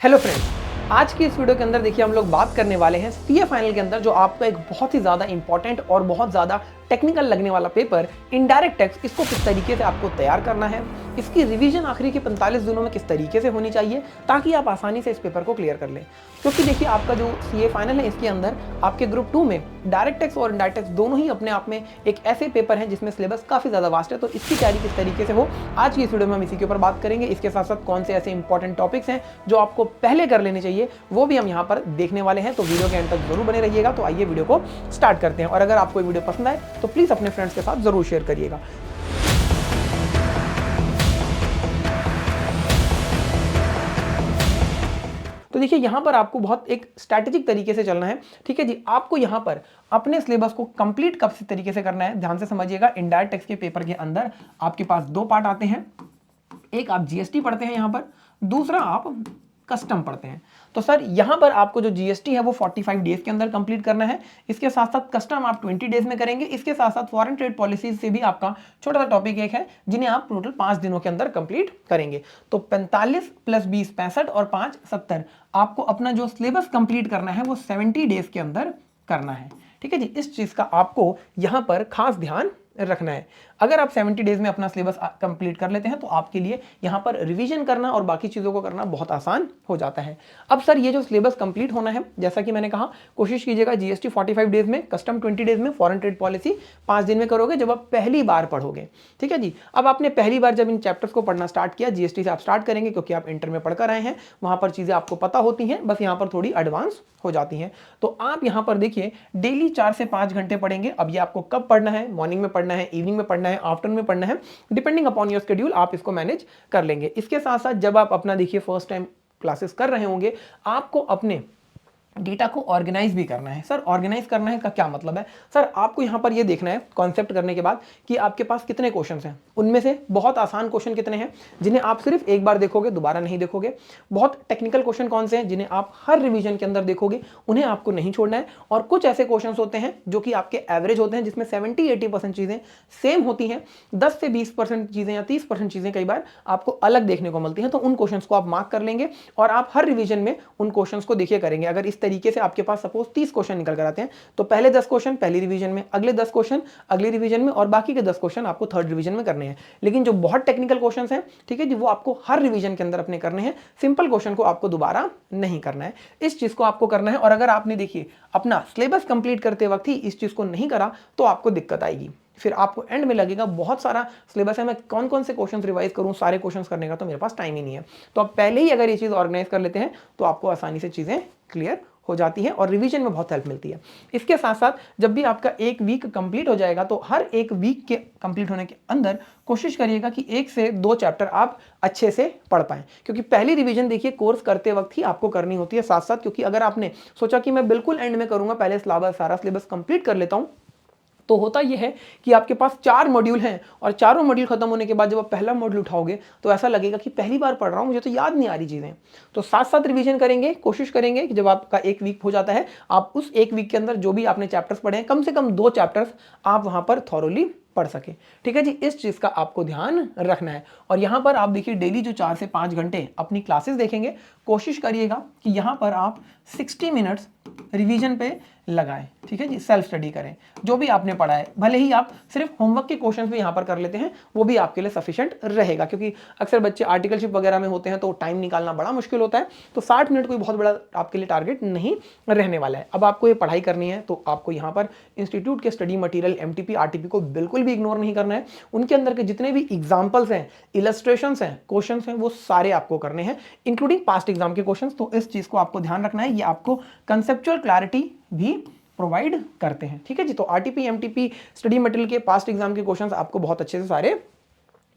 Hello friends, आज की इस वीडियो के अंदर देखिए हम लोग बात करने वाले हैं सीए फाइनल के अंदर जो आपका एक बहुत ही ज़्यादा इंपॉर्टेंट और बहुत ज़्यादा टेक्निकल लगने वाला पेपर इनडायरेक्ट टैक्स, इसको किस तरीके से आपको तैयार करना है, इसकी रिवीजन आखिरी के 45 दिनों में किस तरीके से होनी चाहिए ताकि आप आसानी से इस पेपर को क्लियर कर लें। क्योंकि देखिए आपका जो सीए फाइनल है इसके अंदर आपके ग्रुप 2 में डायरेक्ट टैक्स और इनडायरेक्ट टैक्स दोनों ही अपने आप में एक ऐसे पेपर हैं जिसमें सिलेबस काफ़ी ज़्यादा वास्ट है। तो इसकी तैयारी किस तरीके से हो, आज की इस वीडियो में हम इसी के ऊपर बात करेंगे। इसके साथ साथ कौन से ऐसे इंपॉर्टेंट टॉपिक्स हैं जो आपको पहले कर लेने चाहिए वो भी हम यहाँ पर देखने वाले हैं। तो वीडियो के एंड तक जरूर बने रहिएगा। तो आइए वीडियो को स्टार्ट करते हैं। और अगर आपको वीडियो पसंद आए तो प्लीज़ अपने फ्रेंड्स के साथ जरूर शेयर करिएगा। तो देखिए यहाँ पर आपको बहुत एक स्ट्रैटेजिक तरीके से चलना है। ठीक है जी, आपको यहाँ पर अपने सिलेबस को कंप्लीट कब से तरीके से करना है, ध्यान से समझिएगा। इनडायरेक्ट टैक्स के पेपर के अंदर आपके पास दो पार्ट आते हैं। एक आप जीएसटी पढ़ते हैं यहाँ पर, दूसरा आप कस्टम पढ़ते हैं। तो सर यहाँ पर आपको जो जीएसटी है वो 45 डेज के अंदर कंप्लीट करना है। इसके साथ साथ कस्टम आप 20 डेज में करेंगे। इसके साथ साथ फॉरेन ट्रेड पॉलिसीज से भी आपका छोटा सा टॉपिक एक है जिन्हें आप टोटल 5 दिनों के अंदर कंप्लीट करेंगे। तो 45 + 20 65 और 5 70 आपको अपना जो सिलेबस कंप्लीट करना है वो 70 डेज के अंदर करना है। ठीक है जी, इस चीज का आपको यहाँ पर खास ध्यान रखना है। अगर आप 70 डेज में अपना सिलेबस कंप्लीट कर लेते हैं तो आपके लिए यहाँ पर रिवीजन करना और बाकी चीज़ों को करना बहुत आसान हो जाता है। अब सर ये जो सिलेबस कंप्लीट होना है, जैसा कि मैंने कहा, कोशिश कीजिएगा जीएसटी 45 डेज में, कस्टम 20 डेज में, फॉरेन ट्रेड पॉलिसी 5 दिन में करोगे जब आप पहली बार पढ़ोगे। ठीक है जी, अब आपने पहली बार जब इन चैप्टर्स को पढ़ना स्टार्ट किया, जीएसटी से आप स्टार्ट करेंगे क्योंकि आप इंटर में पढ़कर आए हैं, वहाँ पर चीज़ें आपको पता होती हैं, बस यहाँ पर थोड़ी एडवांस हो जाती हैं। तो आप यहाँ पर देखिए डेली 4 से 5 घंटे पढ़ेंगे। अब ये आपको कब पढ़ना है, मॉर्निंग में पढ़ना है, इवनिंग में पढ़ना है, आफ्टरनून में पढ़ना है, डिपेंडिंग अपॉन योर शेड्यूल आप इसको मैनेज कर लेंगे। इसके साथ साथ जब आप अपना देखिए फर्स्ट टाइम क्लासेस कर रहे होंगे, आपको अपने डेटा को ऑर्गेनाइज भी करना है। सर ऑर्गेनाइज करना है का क्या मतलब है? सर आपको यहाँ पर ये देखना है कॉन्सेप्ट करने के बाद कि आपके पास कितने क्वेश्चंस हैं, उनमें से बहुत आसान क्वेश्चन कितने हैं जिन्हें आप सिर्फ एक बार देखोगे, दोबारा नहीं देखोगे, बहुत टेक्निकल क्वेश्चन कौन से हैं जिन्हें आप हर रिवीजन के अंदर देखोगे, उन्हें आपको नहीं छोड़ना है। और कुछ ऐसे क्वेश्चन होते हैं जो कि आपके एवरेज होते हैं जिसमें 70-80% चीज़ें सेम होती हैं, 10 से 20% चीज़ें या 30% चीज़ें कई बार आपको अलग देखने को मिलती हैं। तो उन क्वेश्चन को आप मार्क कर लेंगे और आप हर रिवीजन में उन क्वेश्चन को देखिए करेंगे। अगर इस तरीके से आपके पास सपोज 30 क्वेश्चन निकल कर आते हैं तो पहले 10 क्वेश्चन पहली रिवीजन में, अगले 10 क्वेश्चन अगली रिवीजन में और बाकी के 10 क्वेश्चन आपको थर्ड रिवीजन में करने हैं। लेकिन जो बहुत टेक्निकल क्वेश्चंस हैं, ठीक है जी, वो आपको हर रिवीजन के अंदर अपने करने हैं। सिंपल क्वेश्चन को आपको दोबारा नहीं करना है, इस चीज को आपको करना है। और अगर आपने देखिए अपना सिलेबस कंप्लीट करते वक्त ही इस चीज को नहीं करा तो आपको दिक्कत आएगी। फिर आपको एंड में लगेगा बहुत सारा सिलेबस है, मैं कौन कौन से क्वेश्चंस रिवाइज करूं, सारे क्वेश्चंस करने का तो मेरे पास टाइम ही नहीं है। तो आप पहले ही अगर ये चीज़ ऑर्गेनाइज कर लेते हैं तो आपको आसानी से चीज़ें क्लियर हो जाती है और रिवीजन में बहुत हेल्प मिलती है। इसके साथ साथ जब भी आपका एक वीक कंप्लीट हो जाएगा तो हर एक वीक के कंप्लीट होने के अंदर कोशिश करिएगा कि 1 से 2 चैप्टर आप अच्छे से पढ़ पाएं। क्योंकि पहली रिवीजन देखिए कोर्स करते वक्त ही आपको करनी होती है साथ साथ। क्योंकि अगर आपने सोचा कि मैं बिल्कुल एंड में करूंगा, पहले सारा सिलेबस कंप्लीट कर लेता हूं, तो होता यह है कि आपके पास 4 मॉड्यूल हैं और चारों मॉड्यूल खत्म होने के बाद जब आप पहला मॉड्यूल उठाओगे तो ऐसा लगेगा कि पहली बार पढ़ रहा हूं, मुझे तो याद नहीं आ रही चीज़ें। तो साथ साथ रिवीजन करेंगे, कोशिश करेंगे कि जब आपका एक वीक हो जाता है आप उस एक वीक के अंदर जो भी आपने चैप्टर्स पढ़े हैं, कम से कम 2 चैप्टर्स आप वहां पर थॉरोली पढ़ सके। ठीक है जी, इस चीज़ का आपको ध्यान रखना है। और यहाँ पर आप देखिए डेली जो 4 से 5 घंटे अपनी क्लासेस देखेंगे, कोशिश करिएगा कि यहाँ पर आप 60 मिनट्स रिवीजन पे लगाएं। ठीक है जी, सेल्फ स्टडी करें, जो भी आपने पढ़ा है भले ही आप सिर्फ होमवर्क के क्वेश्चंस भी यहाँ पर कर लेते हैं वो भी आपके लिए सफिशिएंट रहेगा। क्योंकि अक्सर बच्चे आर्टिकलशिप वगैरह में होते हैं तो टाइम निकालना बड़ा मुश्किल होता है। तो 60 मिनट कोई बहुत बड़ा आपके लिए टारगेट नहीं रहने वाला है। अब आपको ये पढ़ाई करनी है तो आपको यहाँ पर इंस्टीट्यूट के स्टडी मटीरियल एमटीपी आरटीपी को बिल्कुल भी इग्नोर नहीं करना है। उनके अंदर के जितने भी एग्जाम्पल्स हैं, इलस्ट्रेशंस हैं, क्वेश्चन हैं, वो सारे आपको करने हैं, इंक्लूडिंग पास्ट एग्जाम के क्वेश्चन। तो इस चीज को आपको ध्यान रखना है, ये आपको कंसेप्चुअल क्लैरिटी भी प्रोवाइड करते हैं। ठीक है जी, तो आरटीपी एमटीपी स्टडी मटेरियल के पास्ट एग्जाम के क्वेश्चंस आपको बहुत अच्छे से सारे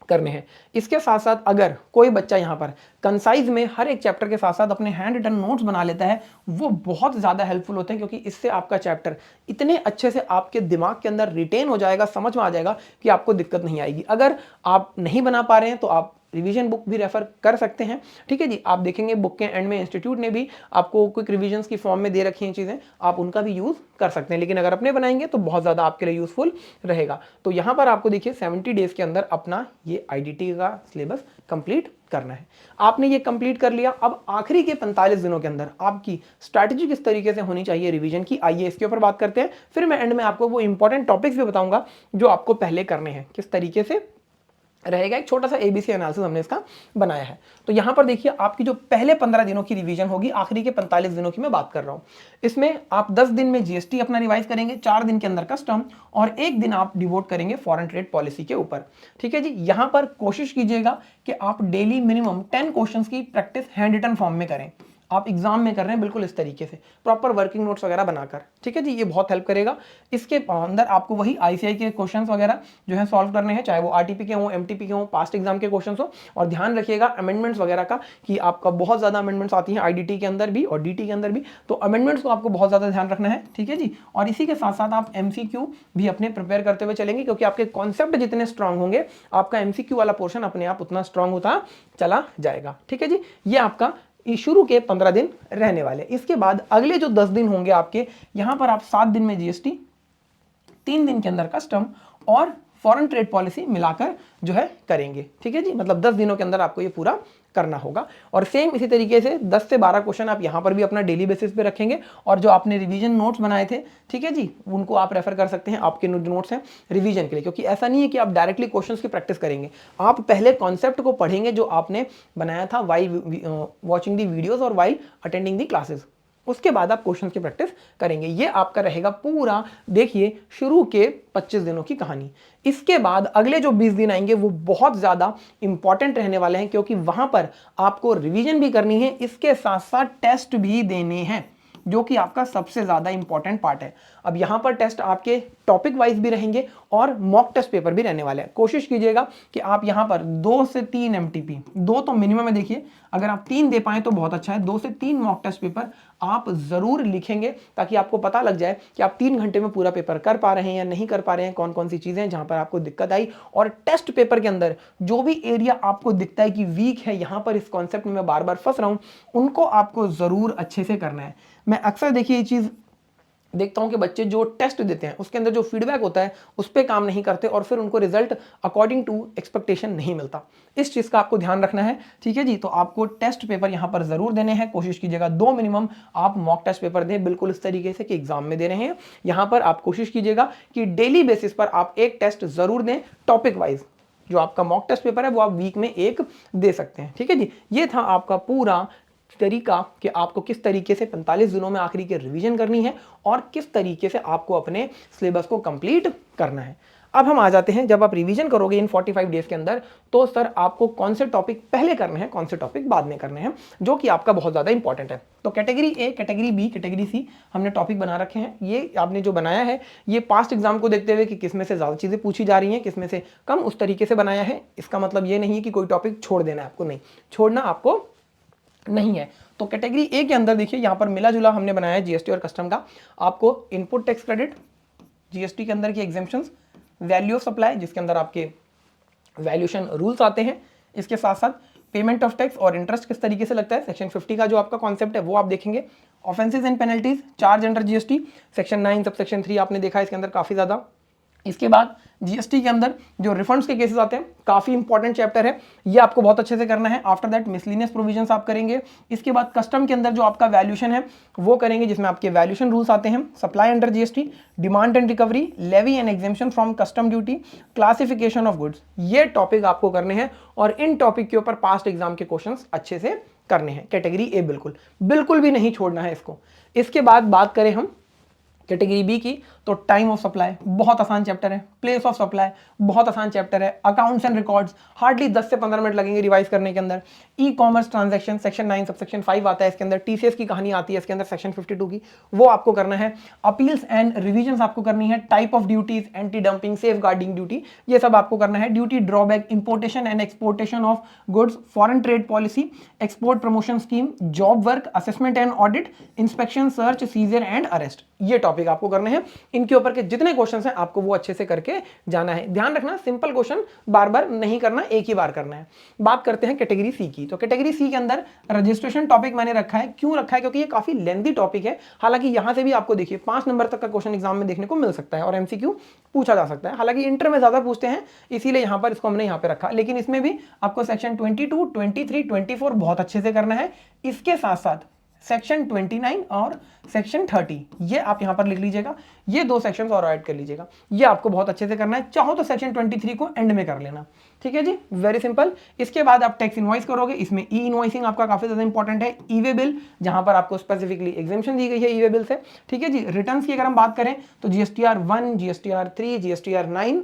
करने हैं। इसके साथ साथ अगर कोई बच्चा यहाँ पर कंसाइज में हर एक चैप्टर के साथ साथ अपने हैंड रिटन नोट्स बना लेता है, वो बहुत ज़्यादा हेल्पफुल होते हैं। क्योंकि इससे आपका चैप्टर इतने अच्छे से आपके दिमाग के अंदर रिटेन हो जाएगा, समझ में आ जाएगा कि आपको दिक्कत नहीं आएगी। अगर आप नहीं बना पा रहे हैं तो आप रिवीजन बुक भी रेफर कर सकते हैं। ठीक है जी, आप देखेंगे बुक के एंड में इंस्टीट्यूट ने भी आपको क्विक रिवीजन्स की फॉर्म में दे रखी हैं चीज़ें, आप उनका भी यूज़ कर सकते हैं। लेकिन अगर अपने बनाएंगे तो बहुत ज़्यादा आपके लिए यूजफुल रहेगा। तो यहाँ पर आपको देखिए 70 डेज के अंदर अपना ये आईडीटी का सिलेबस कंप्लीट करना है। आपने ये कंप्लीट कर लिया। अब आखिरी के 45 दिनों के अंदर आपकी स्ट्रैटेजी किस तरीके से होनी चाहिए रिवीजन की, आइए इसके ऊपर बात करते हैं। फिर मैं एंड में आपको वो इंपॉर्टेंट टॉपिक्स भी बताऊंगा जो आपको पहले करने हैं, किस तरीके से रहेगा। एक छोटा सा एबीसी एनालिसिस हमने इसका बनाया है। तो यहां पर देखिए आपकी जो पहले 15 दिनों की रिवीजन होगी, आखिरी के 45 दिनों की मैं बात कर रहा हूं। इसमें आप 10 दिन में जीएसटी अपना रिवाइज करेंगे, 4 दिन के अंदर कस्टम, और 1 दिन आप डिवोट करेंगे फॉरेन ट्रेड पॉलिसी के ऊपर। ठीक है जी। यहां पर कोशिश कीजिएगा कि आप डेली मिनिमम 10 क्वेश्चंस की प्रैक्टिस हैंड रिटन फॉर्म में करें। आप एग्जाम में कर रहे हैं बिल्कुल इस तरीके से प्रॉपर वर्किंग नोट्स वगैरह बनाकर। ठीक है जी, ये बहुत हेल्प करेगा। इसके अंदर आपको वही आईसीआई के क्वेश्चंस वगैरह जो है सॉल्व करने हैं, चाहे वो आरटीपी के हों, एमटीपी के हों, पास्ट एग्जाम के क्वेश्चंस हो। और ध्यान रखिएगा अमेंडमेंट्स वगैरह का, कि आपका बहुत ज्यादा अमेंडमेंट्स आती हैं आईडीटी के अंदर भी और डीटी के अंदर भी, तो अमेंडमेंट्स को आपको बहुत ज्यादा ध्यान रखना है। ठीक है जी। और इसी के साथ साथ आप एमसीक्यू भी अपने प्रिपेयर करते हुए चलेंगे, क्योंकि आपके कॉन्सेप्ट जितने स्ट्रांग होंगे आपका एमसीक्यू वाला पोर्शन अपने आप उतना स्ट्रांग होता चला जाएगा। ठीक है जी। ये आपका शुरू के 15 दिन रहने वाले। इसके बाद अगले जो 10 दिन होंगे आपके, यहां पर आप 7 दिन में जीएसटी, 3 दिन के अंदर कस्टम और फॉरेन ट्रेड पॉलिसी मिलाकर जो है करेंगे। ठीक है जी। मतलब 10 दिनों के अंदर आपको ये पूरा करना होगा। और सेम इसी तरीके से 10 से 12 क्वेश्चन आप यहां पर भी अपना डेली बेसिस पे रखेंगे। और जो आपने रिवीजन नोट्स बनाए थे, ठीक है जी, उनको आप रेफर कर सकते हैं, आपके नोट्स हैं रिवीजन के लिए। क्योंकि ऐसा नहीं है कि आप डायरेक्टली क्वेश्चंस की प्रैक्टिस करेंगे, आप पहले कॉन्सेप्ट को पढ़ेंगे जो आपने बनाया था वाइल वॉचिंग दी वीडियोज और वाइल अटेंडिंग दी क्लासेस। उसके बाद आप क्वेश्चंस की प्रैक्टिस करेंगे। ये आपका रहेगा पूरा, देखिए, शुरू के 25 दिनों की कहानी। इसके बाद अगले जो 20 दिन आएंगे वो बहुत ज्यादा इंपॉर्टेंट रहने वाले हैं, क्योंकि वहां पर आपको रिवीजन भी करनी है, इसके साथ साथ टेस्ट भी देने हैं, जो कि आपका सबसे ज्यादा इंपॉर्टेंट पार्ट है। अब यहां पर टेस्ट आपके टॉपिक वाइज भी रहेंगे और मॉक टेस्ट पेपर भी रहने वाले हैं। कोशिश कीजिएगा कि आप यहां पर 2 से 3 एमटीपी, 2 तो मिनिमम है, देखिए अगर आप 3 दे पाए तो बहुत अच्छा है। 2 से 3 मॉक टेस्ट पेपर आप जरूर लिखेंगे, ताकि आपको पता लग जाए कि आप 3 घंटे में पूरा पेपर कर पा रहे हैं या नहीं कर पा रहे हैं, कौन कौन सी चीजें हैं जहां पर आपको दिक्कत आई। और टेस्ट पेपर के अंदर जो भी एरिया आपको दिखता है कि वीक है, यहां पर इस कॉन्सेप्ट में मैं बार बार फंस रहा हूं, उनको आपको जरूर अच्छे से करना है। मैं अक्सर देखिए ये चीज देखता हूं कि बच्चे जो टेस्ट देते हैं उसके अंदर जो फीडबैक होता है उस पर काम नहीं करते, और फिर उनको रिजल्ट अकॉर्डिंग टू एक्सपेक्टेशन नहीं मिलता। इस चीज का आपको ध्यान रखना है। ठीक है जी। तो आपको टेस्ट पेपर यहां पर जरूर देने हैं। कोशिश कीजिएगा 2 मिनिमम आप मॉक टेस्ट पेपर दें, बिल्कुल इस तरीके से कि एग्जाम में दे रहे हैं। यहां पर आप कोशिश कीजिएगा कि डेली बेसिस पर आप एक टेस्ट जरूर दें टॉपिक वाइज। जो आपका मॉक टेस्ट पेपर है वो आप वीक में एक दे सकते हैं। ठीक है जी। ये था आपका पूरा तरीका कि आपको किस तरीके से 45 दिनों में आखिरी की रिवीजन करनी है और किस तरीके से आपको अपने सिलेबस को कंप्लीट करना है। अब हम आ जाते हैं, जब आप रिवीजन करोगे इन 45 डेज के अंदर, तो सर आपको कौन से टॉपिक पहले करने हैं, कौन से टॉपिक बाद में करने हैं, जो कि आपका बहुत ज्यादा इंपॉर्टेंट है। तो category A, category B, category C हमने टॉपिक बना रखे हैं। ये आपने जो बनाया है ये पास्ट एग्जाम को देखते हुए कि किसमें से ज्यादा चीजें पूछी जा रही हैं, किसमें से कम, उस तरीके से बनाया है। इसका मतलब ये नहीं है कि कोई टॉपिक छोड़ देना है आपको, नहीं छोड़ना आपको नहीं है। तो कैटेगरी ए के अंदर देखिए यहां पर मिला जुला हमने बनाया है जीएसटी और कस्टम का। आपको इनपुट टैक्स क्रेडिट, जीएसटी के अंदर की एग्जेम्पशंस, वैल्यू ऑफ सप्लाई जिसके अंदर आपके वैल्यूएशन रूल्स आते हैं, इसके साथ साथ पेमेंट ऑफ टैक्स और इंटरेस्ट किस तरीके से लगता है, सेक्शन 50 का जो आपका कॉन्सेप्ट है वो आप देखेंगे। Offences and penalties, charge under GST, section 9 sub section 3 आपने देखा है इसके अंदर काफी ज्यादा। इसके बाद जीएसटी के अंदर जो रिफंड्स के केसेस आते हैं, काफी इंपॉर्टेंट चैप्टर है, ये आपको बहुत अच्छे से करना है। आफ्टर दैट मिसलिनियस प्रोविजंस आप करेंगे। इसके बाद कस्टम के अंदर जो आपका वैल्यूएशन है वो करेंगे, जिसमें आपके वैल्यूएशन रूल्स आते हैं, supply under GST, demand and recovery, levy and exemption from custom duty, classification of goods. ये टॉपिक आपको करने हैं और इन टॉपिक के ऊपर पास्ट एग्जाम के क्वेश्चन अच्छे से करने हैं। कैटेगरी ए बिल्कुल भी नहीं छोड़ना है इसको। इसके बाद बात करें हम कैटेगरी बी की, तो टाइम ऑफ सप्लाई बहुत आसान चैप्टर है, प्लेस ऑफ सप्लाई बहुत आसान चैप्टर है, अकाउंट्स एंड रिकॉर्ड्स हार्डली 10 से 15 मिनट लगेंगे रिवाइज करने के अंदर। E commerce transaction section 9 sub section 5 आता है इसके अंदर, टीसीएस की कहानी आती है इसके अंदर सेक्शन 52 की, वो आपको करना है। अपील्स एंड रिविजन आपको करनी है, type of duties, anti dumping, safeguarding duty, ये सब आपको करना है। Duty drawback, importation and exportation of goods, foreign trade policy, export promotion scheme, job work, assessment and audit, inspection, search, seizure and arrest, ये topic topic आपको करने हैं। इनके ऊपर के जितने क्वेश्चन हैं आपको वो अच्छे से करके जाना है। ध्यान रखना, सिंपल क्वेश्चन बार बार नहीं करना, एक ही बार करना है। बात करते हैं कैटेगरी सी की। तो कैटेगरी सी के अंदर रजिस्ट्रेशन टॉपिक मैंने रखा है। क्यों रखा है? क्योंकि ये काफी लेंथी टॉपिक है। हालांकि यहां से भी आपको देखिए 5 नंबर तक का क्वेश्चन एग्जाम में देखने को मिल सकता है और एमसीक्यू पूछा जा सकता है। हालांकि इंटर में ज्यादा पूछते हैं, इसीलिए यहां पर इसको हमने यहां पे रखा। लेकिन इसमें भी आपको सेक्शन 22, 23, 24 बहुत अच्छे से करना है। इसके साथ साथ सेक्शन 29 और सेक्शन 30 ये आप यहां पर लिख लीजिएगा। ये 2 सेक्शंस और ऐड कर लीजिएगा, ये आपको बहुत अच्छे से करना है। चाहो तो सेक्शन 23 को एंड में कर लेना, ठीक है जी, वेरी सिंपल। इसके बाद आप टैक्स इनवॉइस करोगे। इसमें ई इनवॉइसिंग आपका काफी ज्यादा इंपॉर्टेंट है। ई वे बिल, जहां पर आपको स्पेसिफिकली एग्जेम्पशन दी गई है ई वे बिल से, ठीक है जी। रिटर्न्स की अगर हम बात करें तो जीएसटीआर 1, जीएसटीआर 3, जीएसटीआर 9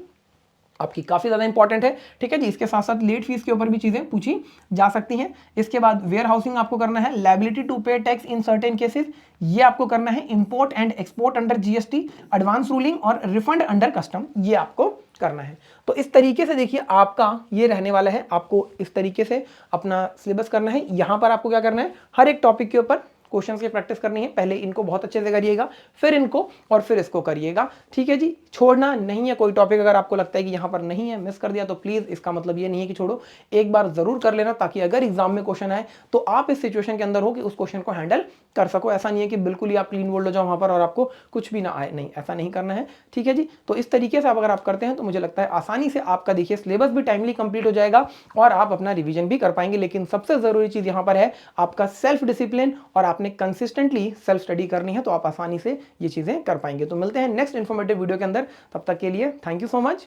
आपकी काफी ज्यादा इंपॉर्टेंट है, ठीक है जी। इसके साथ साथ लेट फीस के ऊपर भी चीजें पूछी जा सकती हैं। इसके बाद वेयर हाउसिंग आपको करना है। लायबिलिटी टू पे टैक्स इन सर्टेन केसेस, ये आपको करना है। Import and export under GST, advance ruling और रिफंड अंडर कस्टम, ये आपको करना है। तो इस तरीके से देखिए आपका ये रहने वाला है। आपको इस तरीके से अपना सिलेबस करना है। यहां पर आपको क्या करना है, हर एक टॉपिक के ऊपर क्वेश्चंस की प्रैक्टिस करनी है। पहले इनको बहुत अच्छे से करिएगा, फिर इनको और फिर इसको करिएगा, ठीक है जी। छोड़ना नहीं है कोई टॉपिक। अगर आपको लगता है कि यहां पर नहीं है, मिस कर दिया, तो प्लीज इसका मतलब ये नहीं है कि छोड़ो, एक बार जरूर कर लेना, ताकि अगर एग्जाम में क्वेश्चन आए तो आप इस सिचुएशन के अंदर हो कि उस क्वेश्चन को हैंडल कर सको। ऐसा नहीं है कि बिल्कुल ही आप क्लीन बोल्ड हो जाओ वहां पर और आपको कुछ भी ना आए, नहीं, ऐसा नहीं करना है, ठीक है जी। तो इस तरीके से अगर आप करते हैं तो मुझे लगता है आसानी से आपका देखिए सिलेबस भी टाइमली कंप्लीट हो जाएगा और आप अपना रिवीजन भी कर पाएंगे। लेकिन सबसे जरूरी चीज यहां पर है आपका सेल्फ डिसिप्लिन, और आपने कंसिस्टेंटली सेल्फ स्टडी करनी है, तो आप आसानी से ये चीजें कर पाएंगे। तो मिलते हैं नेक्स्ट इंफॉर्मेटिव वीडियो के अंदर, तब तक के लिए थैंक यू सो मच।